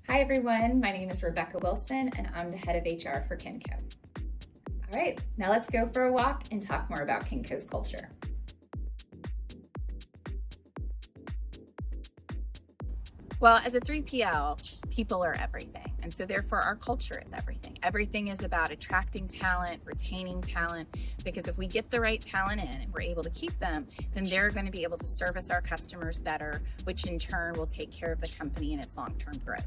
Hi everyone, my name is Rebecca Wilson and I'm the head of HR for Kenco. All right, now let's go for a walk and talk more about Kenco's culture. Well, as a 3PL, people are everything. And so therefore our culture is everything. Everything is about attracting talent, retaining talent, because if we get the right talent in and we're able to keep them, then they're going to be able to service our customers better, which in turn will take care of the company and its long-term growth.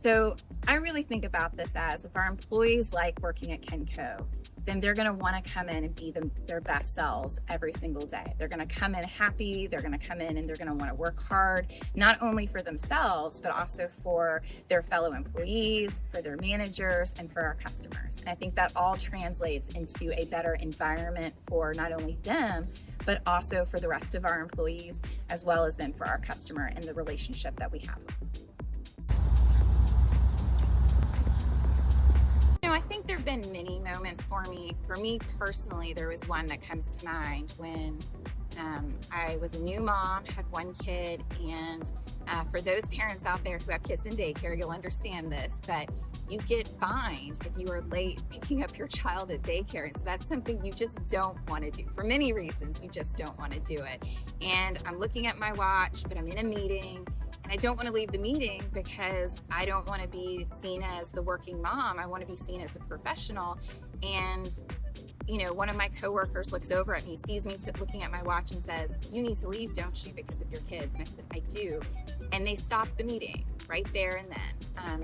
So I really think about this as if our employees like working at Kenco, then they're going to want to come in and be their best selves every single day. They're going to come in happy, they're going to come in and they're going to want to work hard, not only for themselves, but also for their fellow employees, for their managers, and for our customers. And I think that all translates into a better environment for not only them, but also for the rest of our employees, as well as then for our customer and the relationship that we have with them. I think there have been many moments for me. For me personally, there was one that comes to mind when I was a new mom, had one kid, and for those parents out there who have kids in daycare, you'll understand this, but you get fined if you are late picking up your child at daycare. And so that's something you just don't want to do. For many reasons, you just don't want to do it. And I'm looking at my watch, but I'm in a meeting. And I don't want to leave the meeting because I don't want to be seen as the working mom. I want to be seen as a professional. And, one of my coworkers looks over at me, sees me looking at my watch and says, "You need to leave, don't you, because of your kids?" And I said, "I do." And they stopped the meeting right there and then.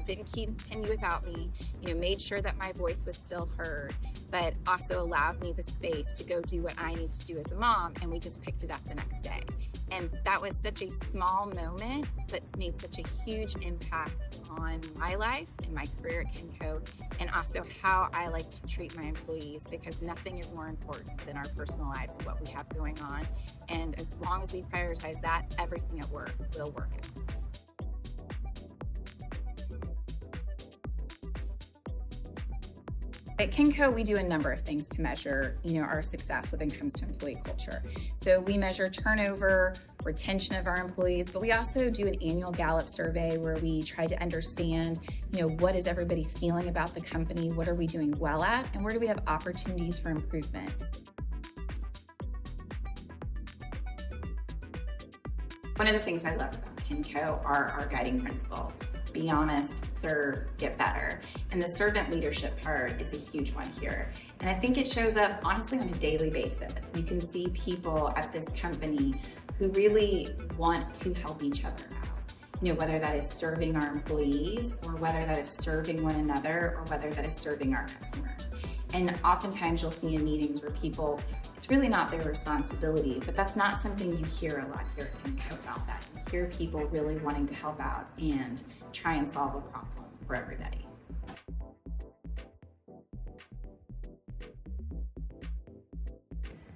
Didn't continue without me, made sure that my voice was still heard, but also allowed me the space to go do what I need to do as a mom. And we just picked it up the next day. And that was such a small moment, but made such a huge impact on my life and my career at Kenco, and also how I like to treat my employees, because nothing is more important than our personal lives and what we have going on. And as long as we prioritize that, everything at work will work out. At Kenco, we do a number of things to measure, our success when it comes to employee culture. So we measure turnover, retention of our employees, but we also do an annual Gallup survey where we try to understand, what is everybody feeling about the company, what are we doing well at, and where do we have opportunities for improvement. One of the things I love about Kenco are our guiding principles. Be honest, serve, get better. And the servant leadership part is a huge one here. And I think it shows up honestly on a daily basis. You can see people at this company who really want to help each other out. Whether that is serving our employees, or whether that is serving one another, or whether that is serving our customers. And oftentimes you'll see in meetings where people, it's really not their responsibility, but that's not something you hear a lot here at Kenco about that. You hear people really wanting to help out and try and solve a problem for everybody.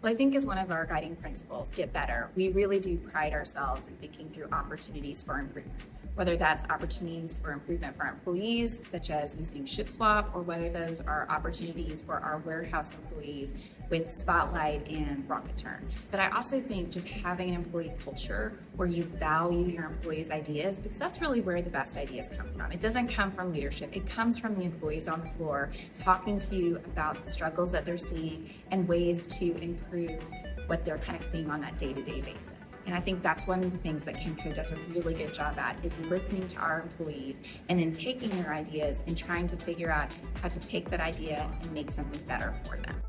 Well, I think as one of our guiding principles, get better, we really do pride ourselves in thinking through opportunities for improvement. Whether that's opportunities for improvement for our employees, such as using shift swap, or whether those are opportunities for our warehouse employees with Spotlight and Rocket Turn. But I also think just having an employee culture where you value your employees' ideas, because that's really where the best ideas come from. It doesn't come from leadership. It comes from the employees on the floor talking to you about the struggles that they're seeing and ways to improve what they're kind of seeing on that day-to-day basis. And I think that's one of the things that Kenco does a really good job at, is listening to our employees and then taking their ideas and trying to figure out how to take that idea and make something better for them.